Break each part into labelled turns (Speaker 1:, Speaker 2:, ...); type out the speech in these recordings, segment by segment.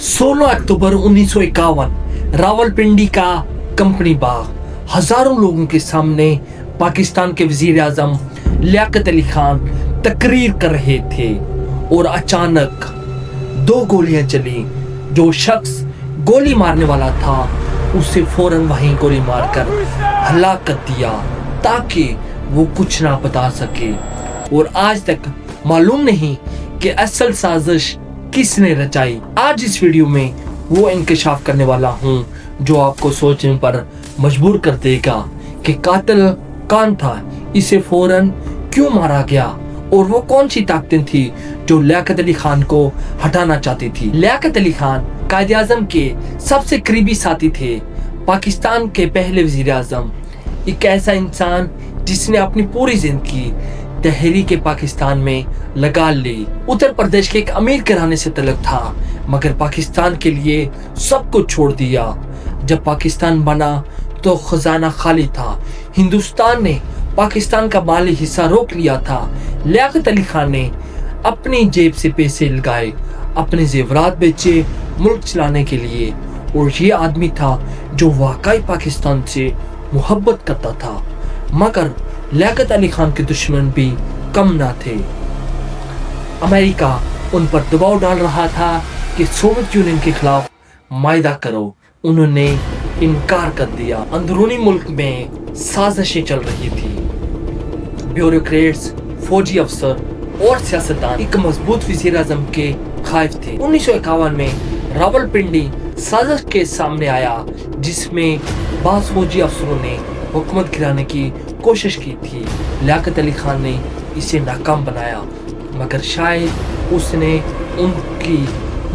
Speaker 1: 16 अक्टूबर 1951 रावलपिंडी का कंपनी बाग, हजारों लोगों के सामने पाकिस्तान के वजीर आजम लियाकत अली खान तकरीर कर रहे थे और अचानक 2 गोलियां चली। जो शख्स गोली मारने वाला था उसे फौरन वहीं गोली मारकर हलाक कर दिया ताकि वो कुछ ना बता सके। और आज तक मालूम नहीं कि असल साजिश किसने रचाई। आज इस वीडियो में वो इंकशाफ करने वाला हूँ जो आपको सोचने पर मजबूर कर देगा कि कातिल कौन था, इसे फौरन क्यों मारा गया और वो कौन सी ताकतें थी जो लियाकत अली खान को हटाना चाहती थी। लियाकत अली खान कायदे आजम के सबसे करीबी साथी थे, पाकिस्तान के पहले वजीर आजम, एक ऐसा इंसान जिसने अपनी पूरी जिंदगी तहरीक पाकिस्तान में लगा ली। उत्तर प्रदेश के एक अमीर घराने से तल्लुक था मगर पाकिस्तान के लिए सब कुछ छोड़ दिया। जब पाकिस्तान बना तो खजाना खाली था, हिंदुस्तान ने पाकिस्तान का माली हिस्सा रोक लिया था। लियाकत अली खान ने अपनी जेब से पैसे लगाए, अपने जेवरात बेचे मुल्क चलाने के लिए, और ये आदमी था जो वाकई पाकिस्तान से मोहब्बत करता था। मगर लियाकत अली खान के दुश्मन भी कम ना थे। अमेरिका उन पर दबाव डाल रहा था कि सोवियत यूनियन के खिलाफ मायदा करो। उन्होंने इनकार कर दिया। अंदरूनी मुल्क में साजिशें चल रही थी। ब्यूरोक्रेट्स, फौजी अफसर और सियासतदान एक मजबूत वजीर आजम के खाइफ थे। 1951 में रावलपिंडी साजिश के सामने आया जिसमें बाज़ फौजी अफसरों ने हुकूमत गिराने की कोशिश की थी। लियाकत अली खान ने इसे नाकाम बनाया मगर शायद उसने उनकी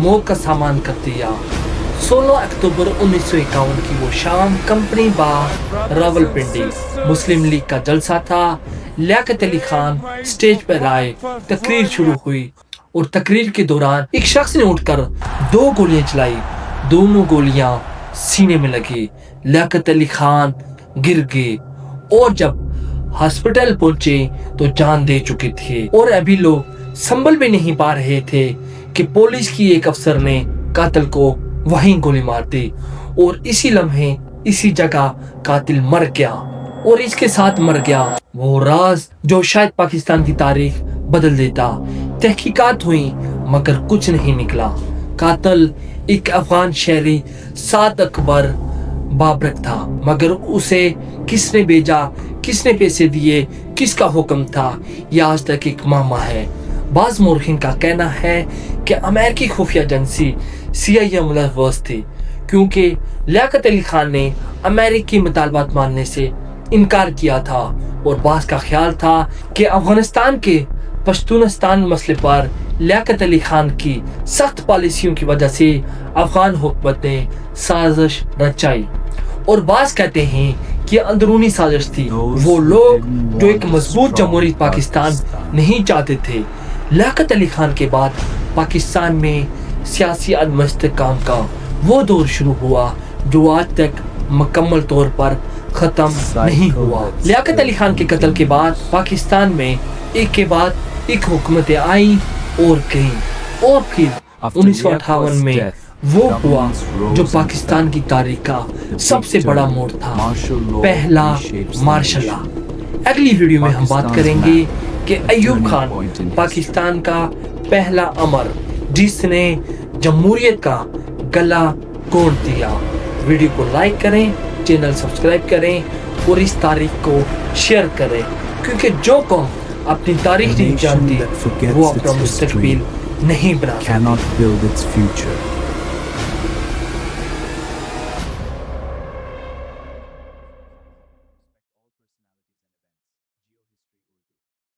Speaker 1: मौत का सामान कर दिया। 16 अक्टूबर 1951 की वो शाम कंपनी बाग रावलपिंडी मुस्लिम लीग का जलसा था। लियाकत अली खान स्टेज पर आए, तकरीर शुरू हुई और तकरीर के दौरान एक शख्स ने उठकर 2 गोलियां चलाई। दोनों गोलियां सीने में लगी। लियाकत अली खान गिर गए और जब हॉस्पिटल पहुंचे तो जान दे चुके थे और अभी लोग संभल भी नहीं पा रहे थे कि पुलिस की एक अफसर ने कातिल को वहीं गोली मार दी और इसी लम्हे इसी जगह कातिल मर गया। और इसके साथ मर गया वो राज जो शायद पाकिस्तान की तारीख बदल देता। तहकीकात हुई मगर कुछ नहीं निकला। कातिल एक अफगान शहरी साद अकबर बाबरक था मगर उसे किसने भेजा, किसने पैसे दिए, किसका हुक्म था, यह आज तक एक मामा है। बाज़ मौरखीन का कहना है कि अमेरिकी खुफिया एजेंसी CIA मुलव्वस थी क्योंकि लियाकत अली खान ने अमेरिकी मुतालबात मानने से इनकार किया था और बाज़ का ख्याल था कि अफगानिस्तान के पश्तूनिस्तान मसले पर लियाकत अली खान की सख्त पॉलिसियों की वजह से अफगान हुकूमत ने साजिश रचाई। और बाज़ कहते हैं कि अंदरूनी साजिश थी। वो लोग जो एक मजबूत जमहूरी पाकिस्तान नहीं चाहते थे। लियाकत अली खान के बाद पाकिस्तान में सियासी अदम-ए-इस्तेहकाम का वो दौर शुरू हुआ जो आज तक मुकम्मल तौर पर ख़त्म नहीं हुआ। लियाकत अली खान के कत्ल के बाद पाकिस्तान में एक के बाद एक हुकूमतें आई और गईं और फिर 1958 में वो हुआ जो पाकिस्तान की तारीख का सबसे बड़ा मोड़ था, पहला मार्शल लॉ। अगली वीडियो में हम बात करेंगे कि अयूब खान पाकिस्तान का पहला अमर जिसने जमहूरियत का गला घोंट दिया। वीडियो को लाइक करें, चैनल सब्सक्राइब करें और इस तारीख को शेयर करें क्योंकि जो कौम अपनी तारीख नहीं जानती वो अपना मुस्तकबिल नहीं बना सकती।